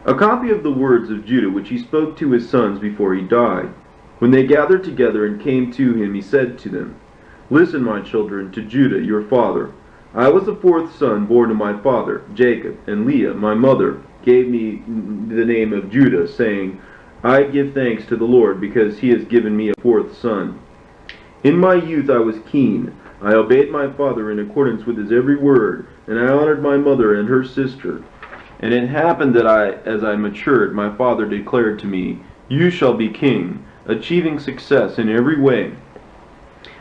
A copy of the words of Judah which he spoke to his sons before he died. When they gathered together and came to him, he said to them, Listen, my children, to Judah your father. I was the fourth son born to my father, Jacob, and Leah, my mother, gave me the name of Judah, saying, I give thanks to the Lord, because he has given me a fourth son. In my youth I was keen. I obeyed my father in accordance with his every word, and I honored my mother and her sister. And it happened that as I matured, my father declared to me, You shall be king, achieving success in every way.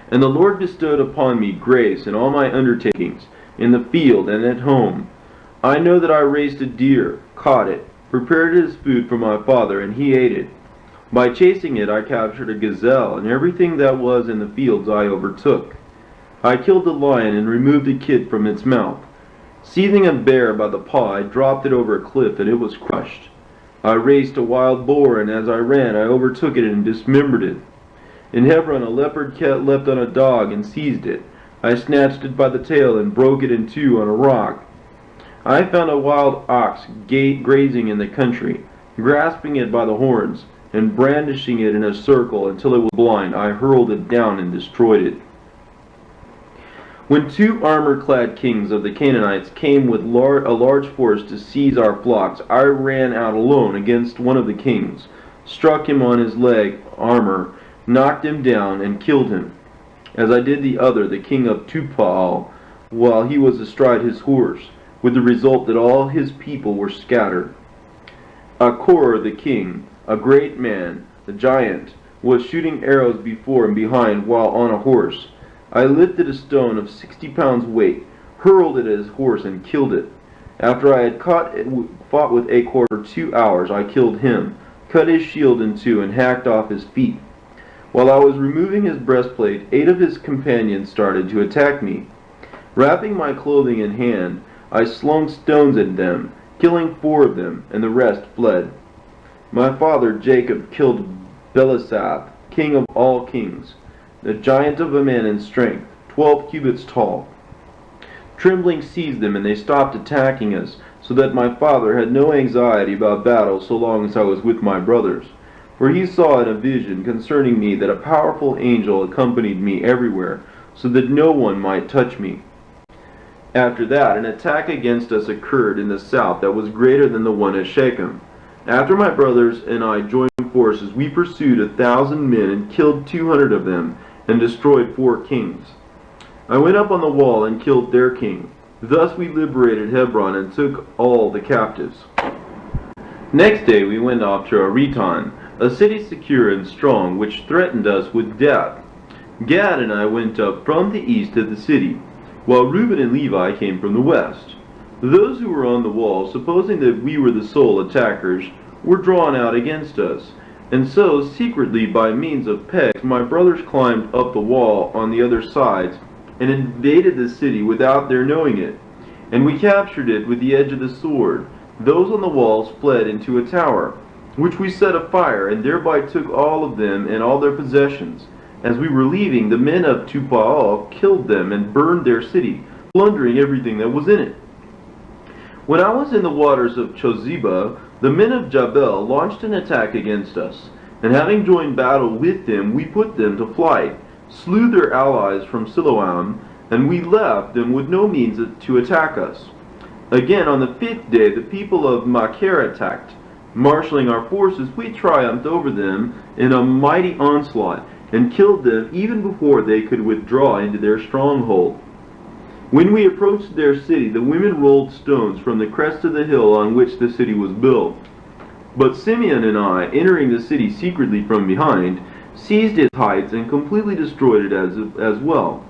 And the Lord bestowed upon me grace in all my undertakings, in the field and at home. I know that I raised a deer, caught it, prepared it as food for my father, and he ate it. By chasing it I captured a gazelle, and everything that was in the fields I overtook. I killed a lion and removed a kid from its mouth. Seizing a bear by the paw, I dropped it over a cliff, and it was crushed. I raced a wild boar, and as I ran, I overtook it and dismembered it. In Hebron, a leopard cat leapt on a dog and seized it. I snatched it by the tail and broke it in two on a rock. I found a wild ox grazing in the country. Grasping it by the horns, and brandishing it in a circle until it was blind, I hurled it down and destroyed it. When two armor-clad kings of the Canaanites came with a large force to seize our flocks, I ran out alone against one of the kings, struck him on his leg armor, knocked him down, and killed him, as I did the other, the king of Tubal, while he was astride his horse, with the result that all his people were scattered. Achor the king, a great man, the giant, was shooting arrows before and behind while on a horse. I lifted a stone of 60 pounds weight, hurled it at his horse, and killed it. After I had fought with Achor for 2 hours, I killed him, cut his shield in two, and hacked off his feet. While I was removing his breastplate, 8 of his companions started to attack me. Wrapping my clothing in hand, I slung stones at them, killing 4 of them, and the rest fled. My father Jacob killed Belisath, king of all kings, a giant of a man in strength, 12 cubits tall. Trembling seized them, and they stopped attacking us, so that my father had no anxiety about battle so long as I was with my brothers. For he saw in a vision concerning me that a powerful angel accompanied me everywhere, so that no one might touch me. After that, an attack against us occurred in the south that was greater than the one at Shechem. After my brothers and I joined forces, we pursued 1,000 men and killed 200 of them, and destroyed 4 kings. I went up on the wall and killed their king. Thus we liberated Hebron and took all the captives. Next day we went off to Ariton, a city secure and strong, which threatened us with death. Gad and I went up from the east of the city, while Reuben and Levi came from the west. Those who were on the wall, supposing that we were the sole attackers, were drawn out against us. And so, secretly by means of pegs, my brothers climbed up the wall on the other sides, and invaded the city without their knowing it. And we captured it with the edge of the sword. Those on the walls fled into a tower, which we set afire, and thereby took all of them and all their possessions. As we were leaving, the men of Tubal killed them and burned their city, plundering everything that was in it. When I was in the waters of Chozeba, the men of Jabal launched an attack against us, and having joined battle with them, we put them to flight, slew their allies from Siloam, and we left them with no means to attack us. Again, on the 5th day, the people of Machir attacked. Marshaling our forces, we triumphed over them in a mighty onslaught, and killed them even before they could withdraw into their stronghold. When we approached their city, the women rolled stones from the crest of the hill on which the city was built. But Simeon and I, entering the city secretly from behind, seized its heights and completely destroyed it as well.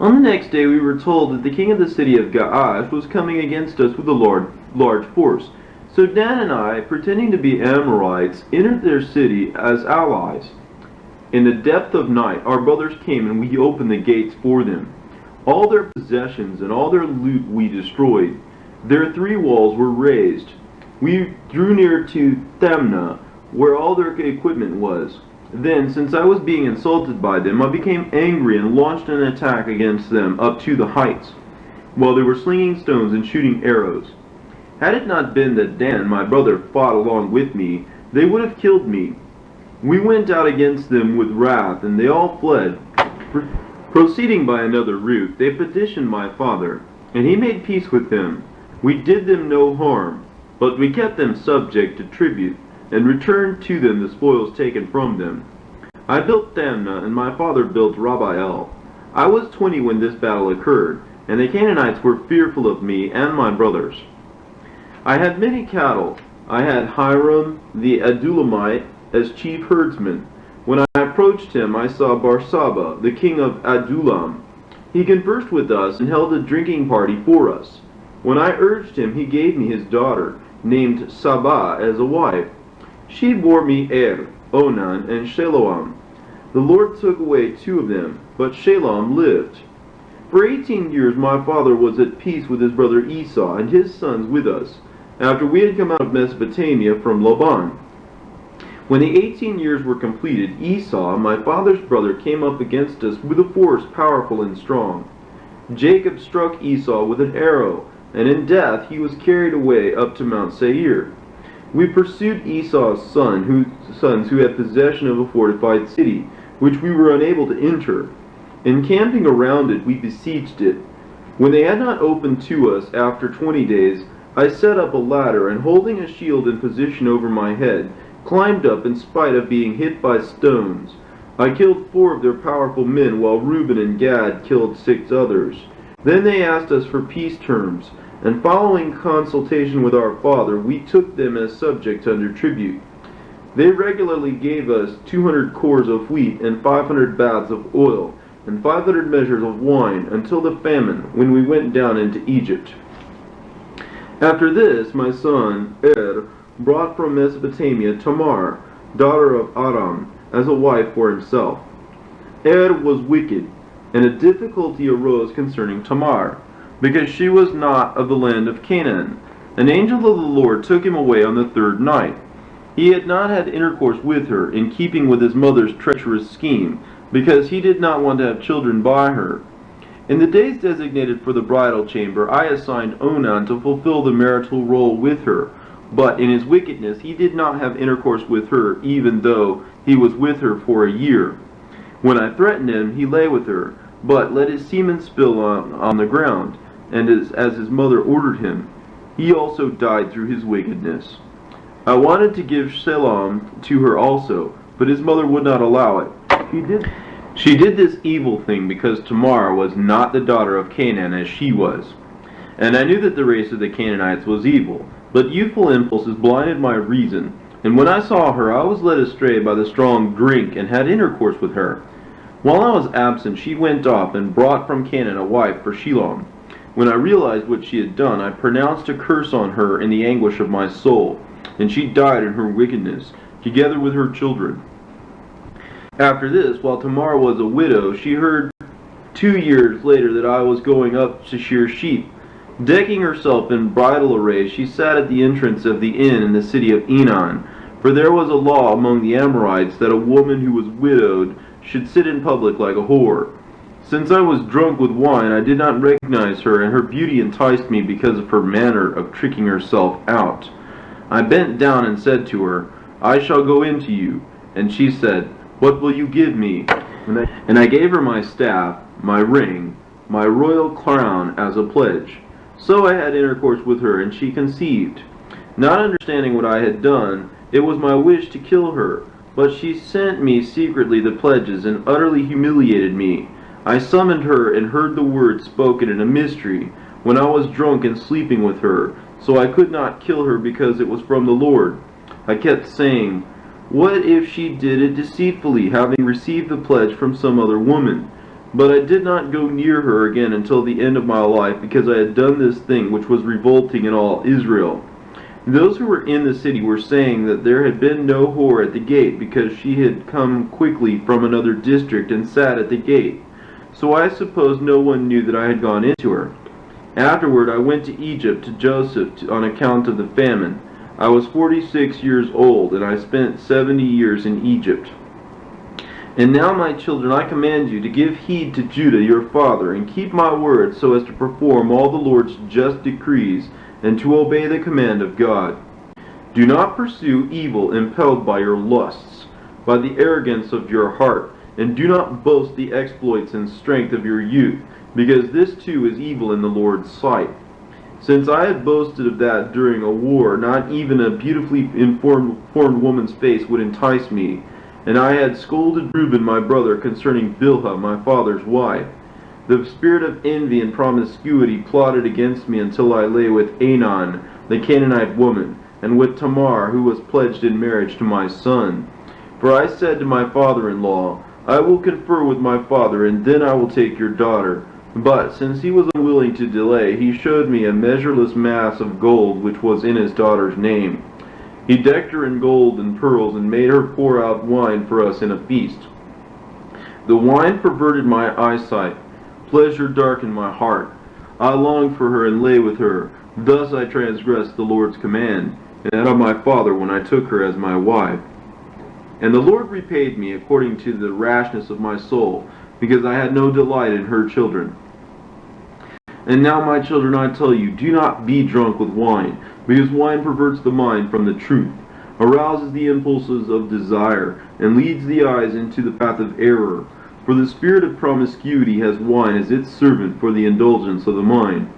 On the next day we were told that the king of the city of Gaash was coming against us with a large force. So Dan and I, pretending to be Amorites, entered their city as allies. In the depth of night our brothers came, and we opened the gates for them. All their possessions and all their loot we destroyed. Their 3 walls were razed. We drew near to Thamnah, where all their equipment was. Then, since I was being insulted by them, I became angry and launched an attack against them up to the heights, while they were slinging stones and shooting arrows. Had it not been that Dan, my brother, fought along with me, they would have killed me. We went out against them with wrath, and they all fled. Proceeding by another route, they petitioned my father, and he made peace with them. We did them no harm, but we kept them subject to tribute, and returned to them the spoils taken from them. I built Thamnah, and my father built Rabbael. I was 20 when this battle occurred, and the Canaanites were fearful of me and my brothers. I had many cattle. I had Hiram the Adullamite as chief herdsman. When I approached him, I saw Barsaba, the king of Adullam. He conversed with us and held a drinking party for us. When I urged him, he gave me his daughter, named Saba, as a wife. She bore me Onan, and Sheloam. The Lord took away 2 of them, but Shalom lived. For 18 years my father was at peace with his brother Esau and his sons with us, after we had come out of Mesopotamia from Laban. When the 18 years were completed, Esau, my father's brother, came up against us with a force powerful and strong. Jacob struck Esau with an arrow, and in death he was carried away up to Mount Seir. We pursued Esau's sons who had possession of a fortified city, which we were unable to enter. Encamping around it, we besieged it. When they had not opened to us after 20 days, I set up a ladder, and holding a shield in position over my head, climbed up in spite of being hit by stones. I killed 4 of their powerful men, while Reuben and Gad killed 6 others. Then they asked us for peace terms, and following consultation with our father, we took them as subjects under tribute. They regularly gave us 200 cores of wheat and 500 baths of oil, and 500 measures of wine, until the famine, when we went down into Egypt. After this, my son, brought from Mesopotamia Tamar, daughter of Aram, as a wife for himself. Was wicked, and a difficulty arose concerning Tamar, because she was not of the land of Canaan. An angel of the Lord took him away on the 3rd night. He had not had intercourse with her, in keeping with his mother's treacherous scheme, because he did not want to have children by her. In the days designated for the bridal chamber, I assigned Onan to fulfill the marital role with her, but in his wickedness he did not have intercourse with her, even though he was with her for a year. When I threatened him, he lay with her, but let his semen spill on the ground, and as his mother ordered him. He also died through his wickedness. I wanted to give Shalom to her also, but his mother would not allow it. She did this evil thing because Tamar was not the daughter of Canaan as she was. And I knew that the race of the Canaanites was evil, but youthful impulses blinded my reason, and when I saw her I was led astray by the strong drink and had intercourse with her. While I was absent, she went off and brought from Canaan a wife for Shalom. When I realized what she had done, I pronounced a curse on her in the anguish of my soul, and she died in her wickedness, together with her children. After this, while Tamar was a widow, she heard 2 years later that I was going up to shear sheep. Decking herself in bridal array, she sat at the entrance of the inn in the city of Enon, for there was a law among the Amorites that a woman who was widowed should sit in public like a whore. Since I was drunk with wine, I did not recognize her, and her beauty enticed me because of her manner of tricking herself out. I bent down and said to her, I shall go in to you. And she said, What will you give me? And I gave her my staff, my ring, my royal crown as a pledge. So I had intercourse with her, and she conceived. Not understanding what I had done, it was my wish to kill her. But she sent me secretly the pledges, and utterly humiliated me. I summoned her, and heard the words spoken in a mystery, when I was drunk and sleeping with her. So I could not kill her, because it was from the Lord. I kept saying, What if she did it deceitfully, having received the pledge from some other woman? But I did not go near her again until the end of my life, because I had done this thing which was revolting in all Israel. Those who were in the city were saying that there had been no whore at the gate, because she had come quickly from another district and sat at the gate. So I suppose no one knew that I had gone into her. Afterward I went to Egypt to Joseph on account of the famine. I was 46 years old, and I spent 70 years in Egypt. And now, my children, I command you to give heed to Judah your father, and keep my words, so as to perform all the Lord's just decrees, and to obey the command of God. Do not pursue evil impelled by your lusts, by the arrogance of your heart, and do not boast the exploits and strength of your youth, because this too is evil in the Lord's sight. Since I had boasted of that during a war, not even a beautifully formed woman's face would entice me, and I had scolded Reuben my brother concerning Bilhah my father's wife. The spirit of envy and promiscuity plotted against me until I lay with Anon, the Canaanite woman, and with Tamar, who was pledged in marriage to my son. For I said to my father-in-law, I will confer with my father, and then I will take your daughter. But since he was unwilling to delay, he showed me a measureless mass of gold which was in his daughter's name. He decked her in gold and pearls, and made her pour out wine for us in a feast. The wine perverted my eyesight. Pleasure darkened my heart. I longed for her and lay with her. Thus I transgressed the Lord's command, and that of my father when I took her as my wife. And the Lord repaid me according to the rashness of my soul, because I had no delight in her children. And now, my children, I tell you, do not be drunk with wine, because wine perverts the mind from the truth, arouses the impulses of desire, and leads the eyes into the path of error. For the spirit of promiscuity has wine as its servant for the indulgence of the mind.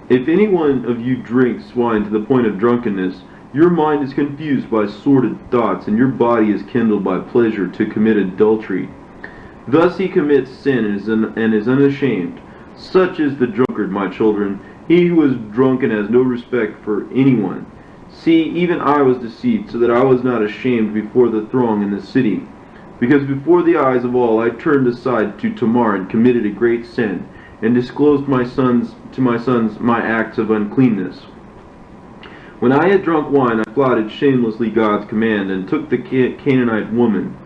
If any one of you drinks wine to the point of drunkenness, your mind is confused by sordid thoughts, and your body is kindled by pleasure to commit adultery. Thus he commits sin and is unashamed. Such is the drunkard, my children, he who is drunken has no respect for anyone. See, even I was deceived, so that I was not ashamed before the throng in the city. Because before the eyes of all I turned aside to Tamar and committed a great sin, and disclosed to my sons my acts of uncleanness. When I had drunk wine, I flouted shamelessly God's command, and took the Canaanite woman.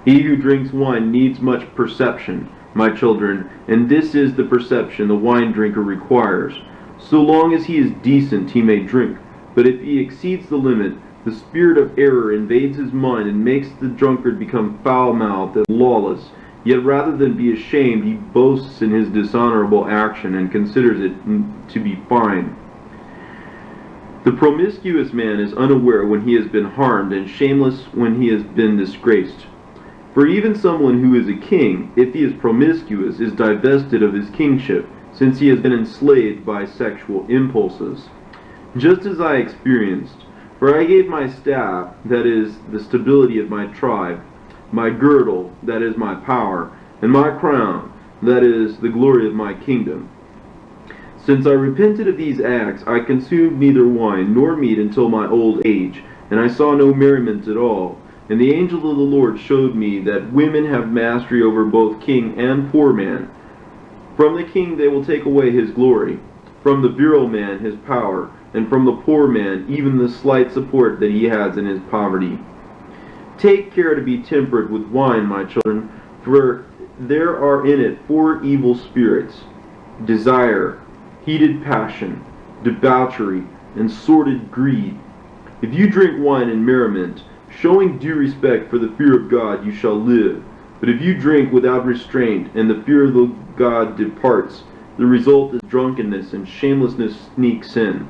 He who drinks wine needs much perception, my children, and this is the perception the wine drinker requires. So long as he is decent, he may drink, but if he exceeds the limit, the spirit of error invades his mind and makes the drunkard become foul-mouthed and lawless. Yet rather than be ashamed, he boasts in his dishonorable action and considers it to be fine. The promiscuous man is unaware when he has been harmed, and shameless when he has been disgraced. For even someone who is a king, if he is promiscuous, is divested of his kingship, since he has been enslaved by sexual impulses. Just as I experienced, for I gave my staff, that is, the stability of my tribe, my girdle, that is, my power, and my crown, that is, the glory of my kingdom. Since I repented of these acts, I consumed neither wine nor meat until my old age, and I saw no merriment at all. And the angel of the Lord showed me that women have mastery over both king and poor man. From the king they will take away his glory, from the virile man his power, and from the poor man even the slight support that he has in his poverty. Take care to be temperate with wine, my children, for there are in it 4 evil spirits: desire, heated passion, debauchery, and sordid greed. If you drink wine in merriment, showing due respect for the fear of God, you shall live. But if you drink without restraint, and the fear of the God departs, the result is drunkenness, and shamelessness sneaks in.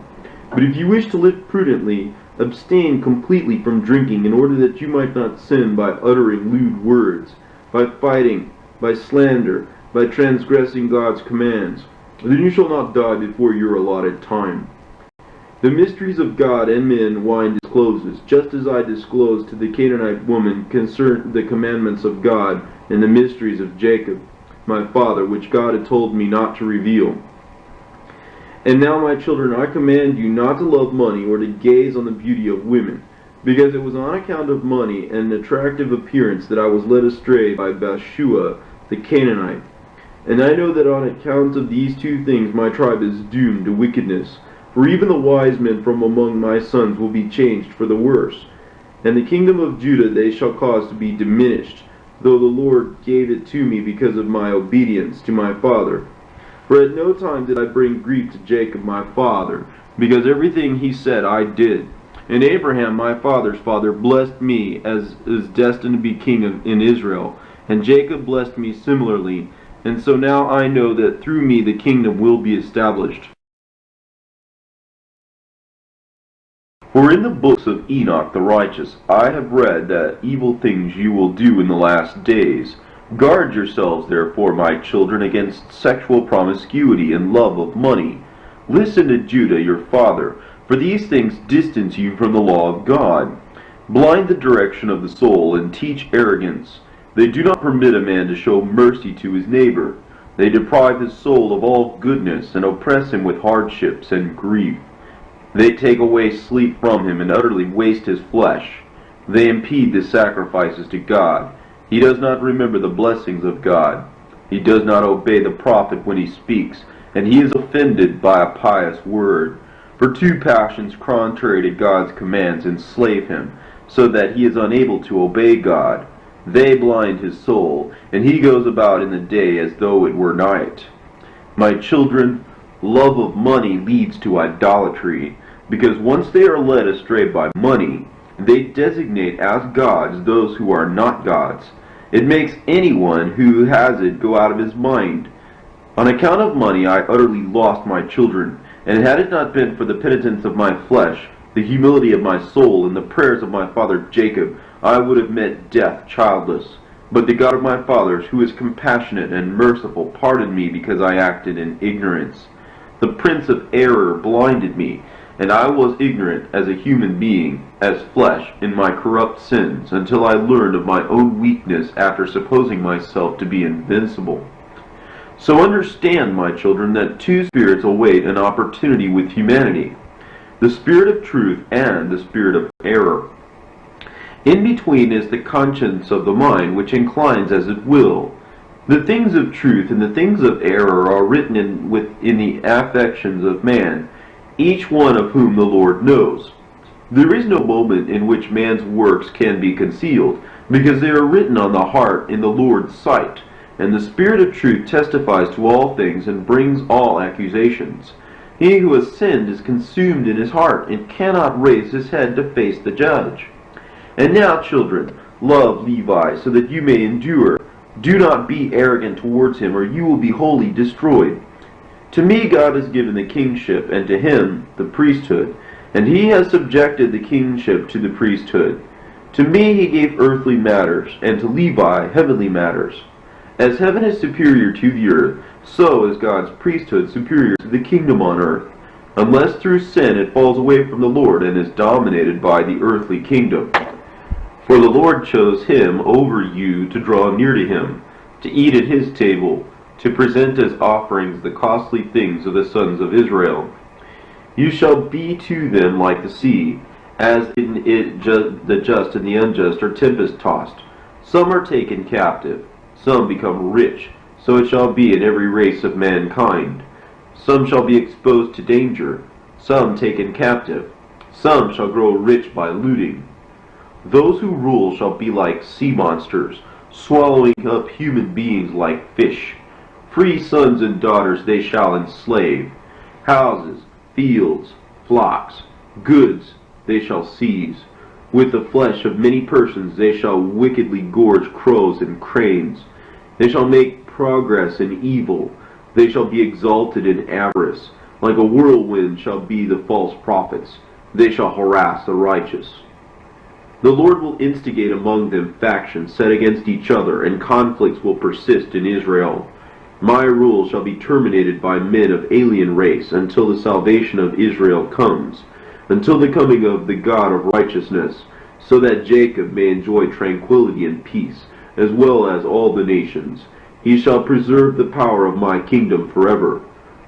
But if you wish to live prudently, abstain completely from drinking, in order that you might not sin by uttering lewd words, by fighting, by slander, by transgressing God's commands. Then you shall not die before your allotted time. The mysteries of God and men wine discloses, just as I disclosed to the Canaanite woman concerning the commandments of God and the mysteries of Jacob, my father, which God had told me not to reveal. And now, my children, I command you not to love money or to gaze on the beauty of women, because it was on account of money and attractive appearance that I was led astray by Bathsheba the Canaanite. And I know that on account of these 2 things my tribe is doomed to wickedness. For even the wise men from among my sons will be changed for the worse. And the kingdom of Judah they shall cause to be diminished, though the Lord gave it to me because of my obedience to my father. For at no time did I bring grief to Jacob my father, because everything he said I did. And Abraham my father's father blessed me as is destined to be king in Israel, and Jacob blessed me similarly. And so now I know that through me the kingdom will be established. For in the books of Enoch the righteous I have read that evil things you will do in the last days. Guard yourselves, therefore, my children, against sexual promiscuity and love of money. Listen to Judah your father, for these things distance you from the law of God. Blind the direction of the soul and teach arrogance. They do not permit a man to show mercy to his neighbor. They deprive his soul of all goodness and oppress him with hardships and grief. They take away sleep from him and utterly waste his flesh. They impede the sacrifices to God. He does not remember the blessings of God. He does not obey the prophet when he speaks, and he is offended by a pious word. For two passions contrary to God's commands enslave him, so that he is unable to obey God. They blind his soul, and he goes about in the day as though it were night. My children, love of money leads to idolatry, because once they are led astray by money, they designate as gods those who are not gods. It makes anyone who has it go out of his mind. On account of money I utterly lost my children, and had it not been for the penitence of my flesh, the humility of my soul, and the prayers of my father Jacob, I would have met death childless. But the God of my fathers, who is compassionate and merciful, pardoned me because I acted in ignorance. The prince of error blinded me, and I was ignorant as a human being, as flesh, in my corrupt sins, until I learned of my own weakness after supposing myself to be invincible. So understand, my children, that two spirits await an opportunity with humanity, the spirit of truth and the spirit of error. In between is the conscience of the mind, which inclines as it will. The things of truth and the things of error are written in the affections of man, each one of whom the Lord knows. There is no moment in which man's works can be concealed, because they are written on the heart in the Lord's sight, and the Spirit of truth testifies to all things and brings all accusations. He who has sinned is consumed in his heart, and cannot raise his head to face the judge. And now, children, love Levi, so that you may endure. Do not be arrogant towards him, or you will be wholly destroyed. To me God has given the kingship, and to him the priesthood, and he has subjected the kingship to the priesthood. To me he gave earthly matters, and to Levi heavenly matters. As heaven is superior to the earth, so is God's priesthood superior to the kingdom on earth, unless through sin it falls away from the Lord and is dominated by the earthly kingdom. For the Lord chose him over you to draw near to him, to eat at his table, to present as offerings the costly things of the sons of Israel. You shall be to them like the sea, as in it the just and the unjust are tempest-tossed. Some are taken captive, some become rich, so it shall be in every race of mankind. Some shall be exposed to danger, some taken captive, some shall grow rich by looting. Those who rule shall be like sea monsters, swallowing up human beings like fish. Free sons and daughters they shall enslave. Houses, fields, flocks, goods they shall seize. With the flesh of many persons they shall wickedly gorge crows and cranes. They shall make progress in evil. They shall be exalted in avarice. Like a whirlwind shall be the false prophets. They shall harass the righteous. The Lord will instigate among them factions set against each other, and conflicts will persist in Israel. My rule shall be terminated by men of alien race until the salvation of Israel comes, until the coming of the God of righteousness, so that Jacob may enjoy tranquility and peace, as well as all the nations. He shall preserve the power of my kingdom forever.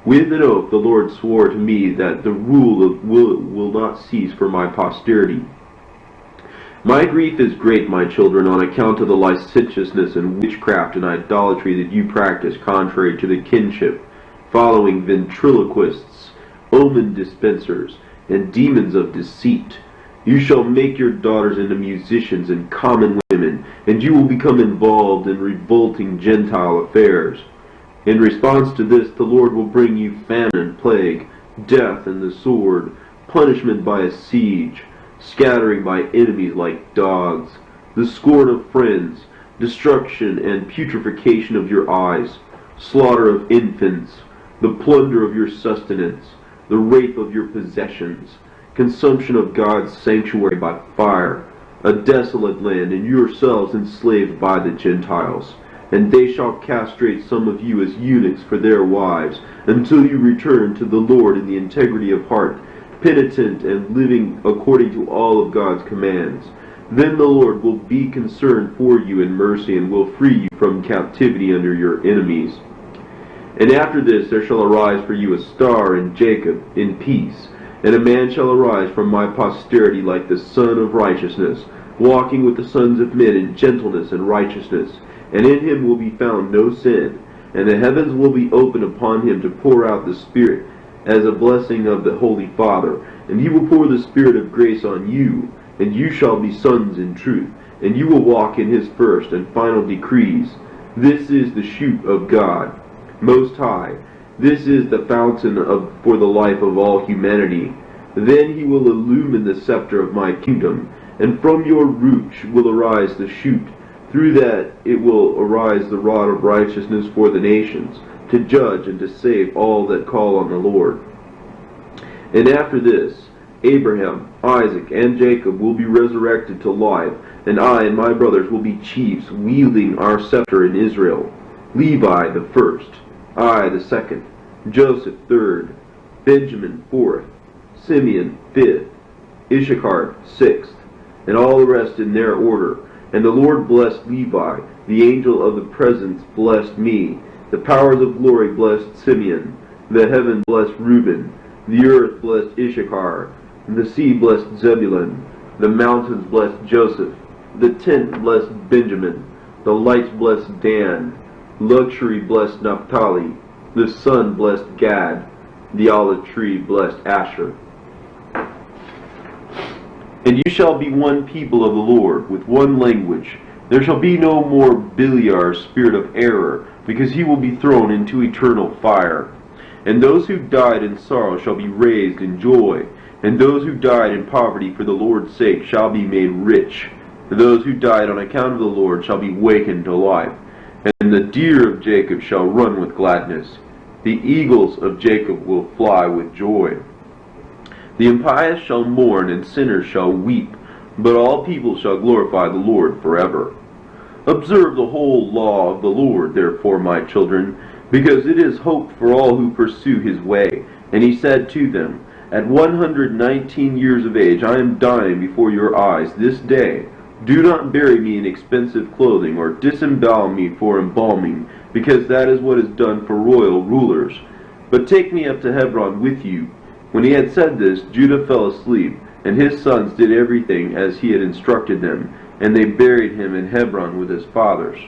With an oath the Lord swore to me that the rule will not cease for my posterity. My grief is great, my children, on account of the licentiousness and witchcraft and idolatry that you practice contrary to the kinship, following ventriloquists, omen dispensers, and demons of deceit. You shall make your daughters into musicians and common women, and you will become involved in revolting Gentile affairs. In response to this, the Lord will bring you famine, plague, death, and the sword, punishment by a siege, scattering by enemies like dogs, the scorn of friends, destruction and putrefaction of your eyes, slaughter of infants, the plunder of your sustenance, the rape of your possessions, consumption of God's sanctuary by fire, a desolate land, and yourselves enslaved by the Gentiles. And they shall castrate some of you as eunuchs for their wives, until you return to the Lord in the integrity of heart, penitent and living according to all of God's commands. Then the Lord will be concerned for you in mercy, and will free you from captivity under your enemies. And after this there shall arise for you a star in Jacob in peace, and a man shall arise from my posterity like the Son of Righteousness, walking with the sons of men in gentleness and righteousness. And in him will be found no sin, and the heavens will be opened upon him to pour out the Spirit as a blessing of the Holy Father. And he will pour the Spirit of grace on you, and you shall be sons in truth, and you will walk in his first and final decrees. This is the shoot of God, Most High. This is the fountain for the life of all humanity. Then he will illumine the scepter of my kingdom, and from your root will arise the shoot. Through that it will arise the rod of righteousness for the nations, to judge and to save all that call on the Lord. And after this, Abraham, Isaac, and Jacob will be resurrected to life, and I and my brothers will be chiefs, wielding our scepter in Israel. Levi the first, I the second, Joseph third, Benjamin fourth, Simeon fifth, Issachar sixth, and all the rest in their order. And the Lord blessed Levi, the angel of the presence blessed me, the powers of glory blessed Simeon, the heaven blessed Reuben, the earth blessed Issachar, and the sea blessed Zebulun, the mountains blessed Joseph, the tent blessed Benjamin, the lights blessed Dan, luxury blessed Naphtali, the sun blessed Gad, the olive tree blessed Asher. And you shall be one people of the Lord, with one language. There shall be no more Beliar, spirit of error, because he will be thrown into eternal fire. And those who died in sorrow shall be raised in joy, and those who died in poverty for the Lord's sake shall be made rich. And those who died on account of the Lord shall be wakened to life. And the deer of Jacob shall run with gladness. The eagles of Jacob will fly with joy. The impious shall mourn, and sinners shall weep, but all people shall glorify the Lord forever. Observe the whole law of the Lord, therefore, my children, because it is hope for all who pursue his way. And he said to them, At 119 years of age I am dying before your eyes this day. Do not bury me in expensive clothing, or disembowel me for embalming, because that is what is done for royal rulers. But take me up to Hebron with you. When he had said this, Judah fell asleep, and his sons did everything as he had instructed them, and they buried him in Hebron with his fathers.